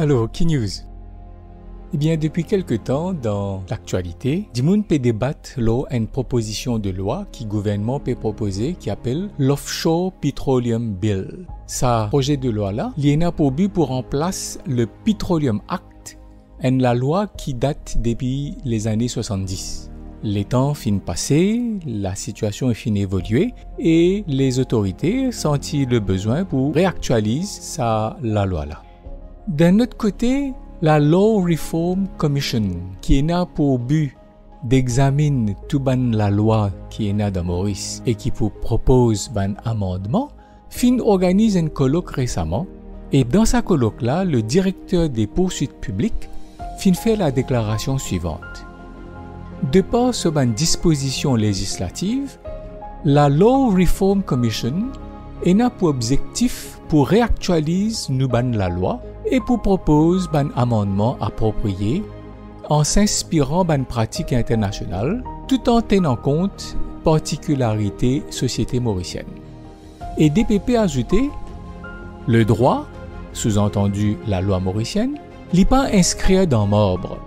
Alors, Key News. Eh bien, depuis quelque temps, dans l'actualité, du monde peut débattre une proposition de loi qui le gouvernement peut proposer qui appelle l'Offshore Petroleum Bill. Ce projet de loi-là, il a pour but pour remplacer le Petroleum Act, la loi qui date depuis les années 70. Les temps finissent passer, la situation finit évoluer et les autorités sentent le besoin pour réactualiser la loi-là. D'un autre côté, la Law Reform Commission, qui est là pour but d'examiner tout la loi qui est là dans Maurice et qui propose un amendement, organise un colloque récemment et dans ce colloque-là, le directeur des poursuites publiques fait la déclaration suivante. De par ce disposition législative, la Law Reform Commission est là pour objectif pour réactualiser la loi et pour proposer un amendement approprié en s'inspirant d'une pratique internationale tout en tenant compte particularités société mauricienne. Et DPP a ajouté le droit, sous-entendu la loi mauricienne, n'est pas inscrit dans marbre.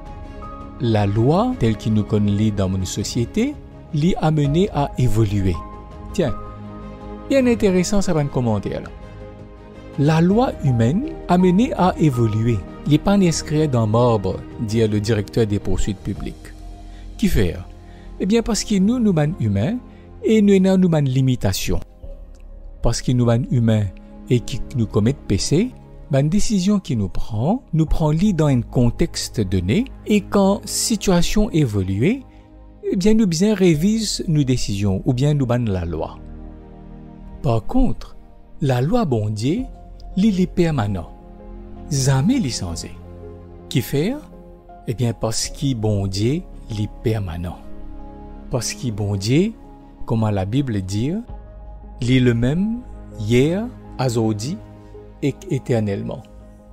La loi, telle qu'il nous connaît dans notre société, l'est amenée à évoluer. Tiens, bien intéressant ça va commenter là. La loi humaine amenée à évoluer, n'est pas inscrit dans marbre, dit le directeur des poursuites publiques. Qui fait? Eh bien parce que nous sommes humains et nous avons une limitation. Parce que nous sommes humains et qui nous commettent péché, une décision qui nous prend dans un contexte donné et quand situation évolue, eh bien nous bien révise nos décisions ou bien nous ban la loi. Par contre, la loi bon Dieu, l'il est permanent, jamais licencié. Qui fait? Eh bien parce que bon Dieu, l'est permanent. Parce que bon Dieu, comme la Bible dit, l'est le même hier, aujourd'hui et éternellement.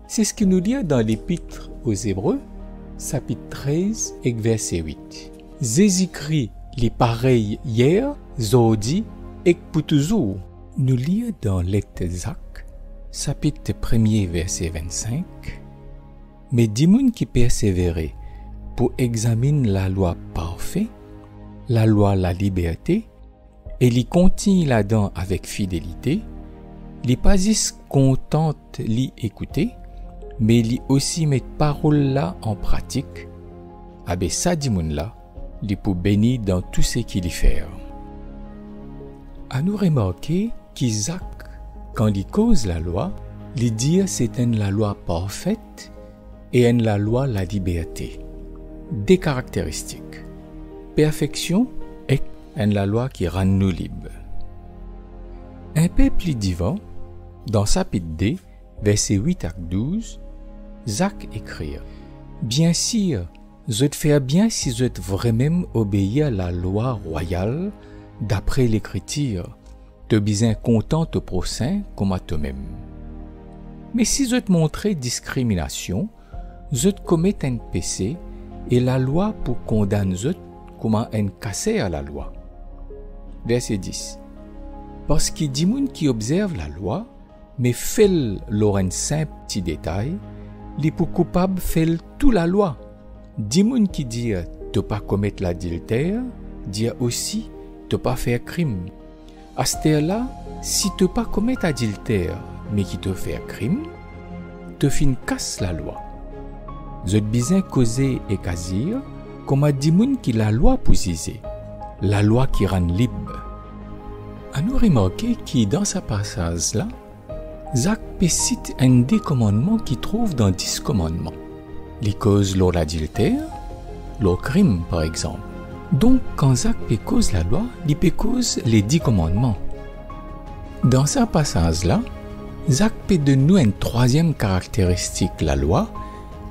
C'est ce que nous dit dans l'Épître aux Hébreux, chapitre 13 et verset 8. Jésus-Christ les pareil hier, aujourd'hui et pour toujours. Nous lisons dans l'Acte Zach, chapitre 1er verset 25. Mais des gens qui persévéraient pour examiner la loi parfaite, la loi la liberté, et les continue là-dedans avec fidélité, les pas juste contente l'y écouter, mais l'y aussi mettre parole là en pratique, avec ça dit moun là, l'y pour bénir dans tout ce qu'il y fait. À nous remarquer qu'Isaac, quand il cause la loi, il dit c'est la loi parfaite et la loi la liberté. Des caractéristiques. Perfection et la loi qui rend nous libres. Un peu plus divin, dans chapitre D, versets 8 à 12, Zach écrit « Bien sûr, je te fais bien si je te vraiment obéir à la loi royale d'après l'écriture, te bien content au prochain comme à toi-même. Mais si je te montrais discrimination, je te commets un péché et la loi pour condamner je comme un cassé à la loi. » Verset 10. Parce qu'il dit moun qui observe la loi, mais fait leur un simple petit détail, les pour coupable fait toute la loi. Dit moun qui dit de pas commettre l'adultère, dit aussi de pas faire crime. À ce terre-là, si tu pas commettre adultère, mais qui te fait crime, te fin casse la loi. Je te besoin causer et casir, comme a dit moun qui la loi pour ziser, la loi qui rend libre. À nous remarquer que dans ce passage-là, Zach cite un des commandements qu'il trouve dans 10 commandements. Les causes lors l'adultère, le crime par exemple. Donc quand Zach cause la loi, il cause les 10 commandements. Dans ce passage-là, Zach donne nous une troisième caractéristique la loi,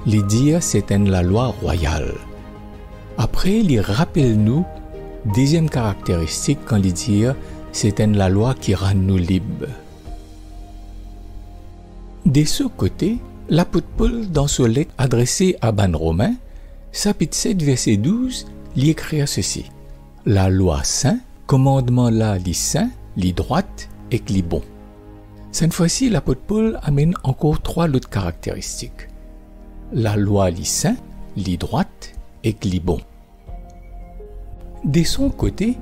il dit c'est la loi royale. Après, il rappelle nous deuxième caractéristique quand il dit c'est la loi qui rend nous libres. De ce côté, l'apôtre Paul, dans ce lettre adressée à Ban Romain, chapitre 7, verset 12, il écrit ceci. La loi saint, commandement là, li saint, li droite et li bon. Cette fois-ci, l'apôtre Paul amène encore 3 autres caractéristiques. la loi li saint, li droite et li bon. De son côté,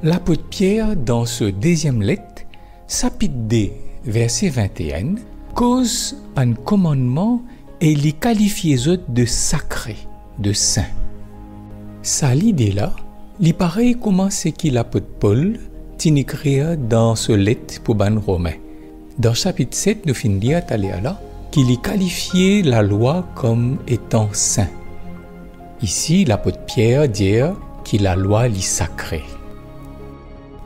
l'apôtre Pierre, dans ce deuxième lettre, chapitre 2, verset 21, cause un commandement et les qualifie de sacré, de saint. Ça l'idée là, il paraît comment c'est qu'il l'apôtre Paul t'écrit dans ce lettre pour ban romain. Dans chapitre 7, nous finissons à là, qu'il y qualifiait la loi comme étant saint. Ici, l'apôtre Pierre dit que la loi est sacrée.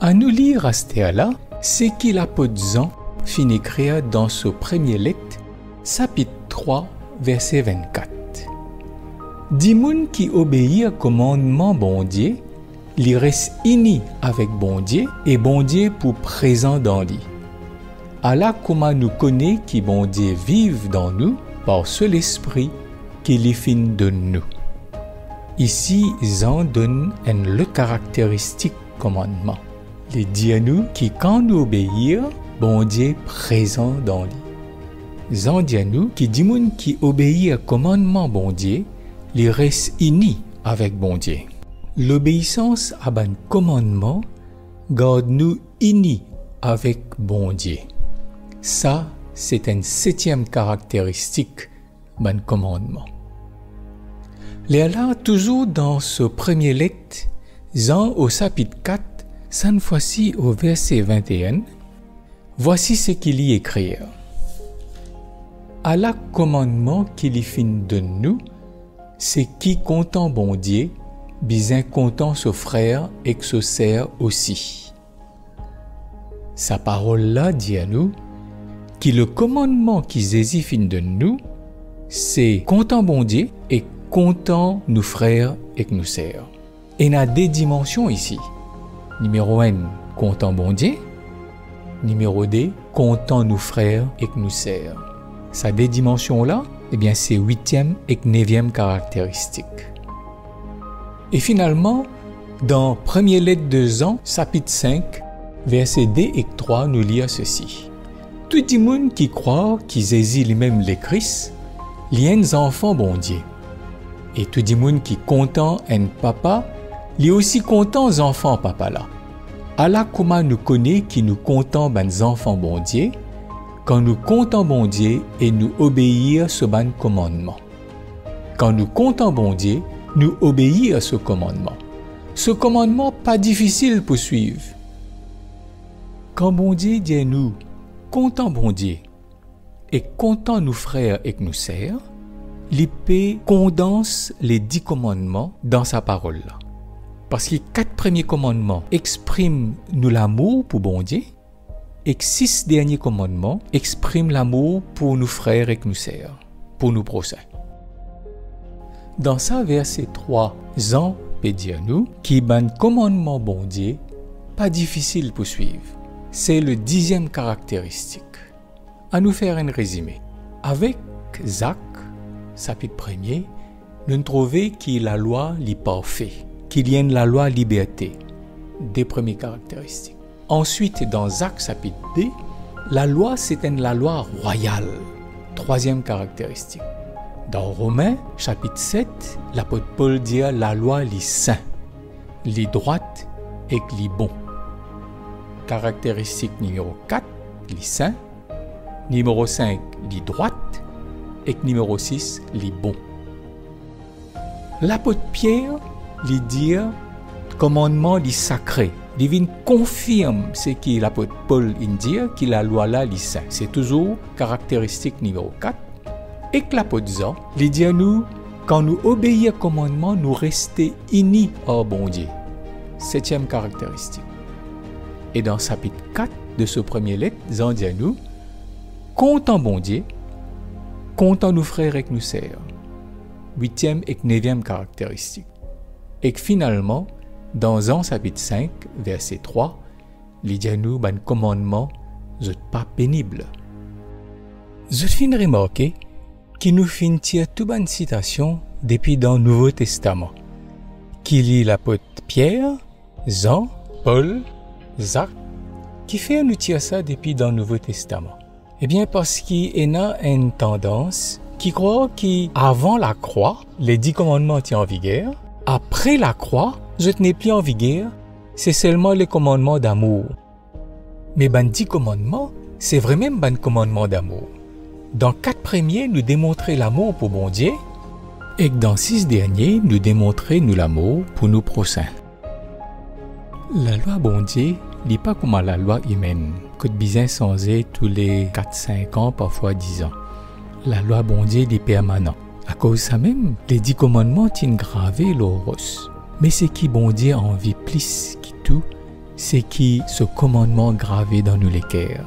À nous lire à ce là, c'est qu'il l'apôtre Jean finit écrire dans ce premier lettre, chapitre 3, verset 24. Dis moun qui obéit au commandement bon Dieu, li reste uni avec bon Dieu et bon Dieu pour présent dans lui. Allah comment nous connaît qui bon Dieu vive dans nous par seul esprit qui les fin de nous. Ici, Jean donne le caractéristique commandement. Il dit à nous qui quand nous obéir, bon Dieu présent dans lui. Jean dit à nous qui dit moun qui obéit au commandement bon Dieu, il reste uni avec bon Dieu. L'obéissance à un commandement garde nous unis avec bon Dieu. Ça, c'est une septième caractéristique d'un commandement. Là, toujours dans ce premier lettre, Jean au chapitre 4, cette fois-ci au verset 21, voici ce qu'il y écrit. À la commandement qu'il y fin de nous, c'est qui content bon Dieu, bien content ce frère et que ce sert aussi. Sa parole là dit à nous que le commandement qui Jésus fin de nous, c'est content bon Dieu et content nous frères et que nous sert. Et il y a deux dimensions ici. Numéro 1, content bon Dieu. Numéro 2, content nous frères et que nous sert. Ces deux dimensions là, eh bien c'est 8e et 9e caractéristique. Et finalement, dans 1er lettre de Jean, chapitre 5, versets 2 et 3, nous lisons ceci. Tout le monde qui croit qu'il Jésus lui-même le Christ, il est un enfant bon Dieu. Et tout le monde qui est content un papa, il est aussi content des enfants papa là. Allah comment nous connaît qui nous content des enfants bon Dieu, quand nous comptons bon Dieu et nous obéir à ce bon commandement. Quand nous comptons bon Dieu, nous obéir à ce commandement. Ce commandement pas difficile pour suivre. Quand bon Dieu dit à nous, comptons bon Dieu et comptons nos frères et que nous sert, l'épée condense les 10 commandements dans sa parole là. Parce que les 4 premiers commandements expriment nous l'amour pour bon Dieu et que 6 derniers commandements expriment l'amour pour nos frères et que nous sert, pour nos prochains. Dans ça, verset 3, Jean peut dire à nous qu'il y a un commandement bon Dieu pas difficile pour suivre. C'est le 10e caractéristique. À nous faire un résumé. Avec Jacques, chapitre 1er, nous trouvons que la loi est parfaite, qu'il y a la loi liberté, des premières caractéristiques. Ensuite, dans Jacques, chapitre 2, la loi c'est la loi royale, 3e caractéristique. Dans Romains, chapitre 7, l'apôtre Paul dit la loi est sainte, les droite et les bon. Caractéristique numéro 4, les saints. Numéro 5, les droite. Et numéro 6, les bons. L'apôtre Pierre lui dit commandement les sacré. Il confirme ce que l'apôtre Paul dit que la loi là est sainte. C'est toujours caractéristique numéro 4. Et que l'apôtre Jean lui dit à nous quand nous obéissons au commandement, nous restons unis au bon Dieu. 7e caractéristique. Et dans le chapitre 4 de ce premier lettre, Jean dit à nous comptons bon Dieu, comptons nos frères et que nous sert. 8e et 9e caractéristique. Et que finalement, dans Jean chapitre 5, verset 3, il dit à nous un commandement, n'est pas pénible. Je finis de remarquer qu'il nous finit toute une citation depuis dans le Nouveau Testament. Qu'il y l'apôtre Pierre, Jean, Paul, Jacques, qui fait nous tirer ça depuis dans le Nouveau Testament. Eh bien, parce qu'il y a une tendance qui croit qu'avant la croix, les 10 commandements étaient en vigueur. Après la croix, je n'ai plus en vigueur. C'est seulement les commandements d'amour. Mais les 10 commandements, c'est vraiment un commandement d'amour. Dans 4 premiers, nous démontrer l'amour pour bon Dieu, et que dans 6 derniers, nous démontrer l'amour pour nos prochains. La loi bon Dieu n'est pas comme la loi humaine, que de besoin changer tous les 4-5 ans, parfois 10 ans. La loi bon Dieu est permanente. À cause de ça même, les 10 commandements sont gravés l'oros. Mais ce qui bon Dieu a envie plus que tout, c'est qui ce commandement gravé dans nous les cœurs.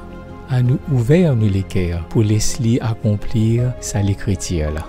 À nous ouvrir nous les cœurs pour laisser accomplir ça l'écriture là.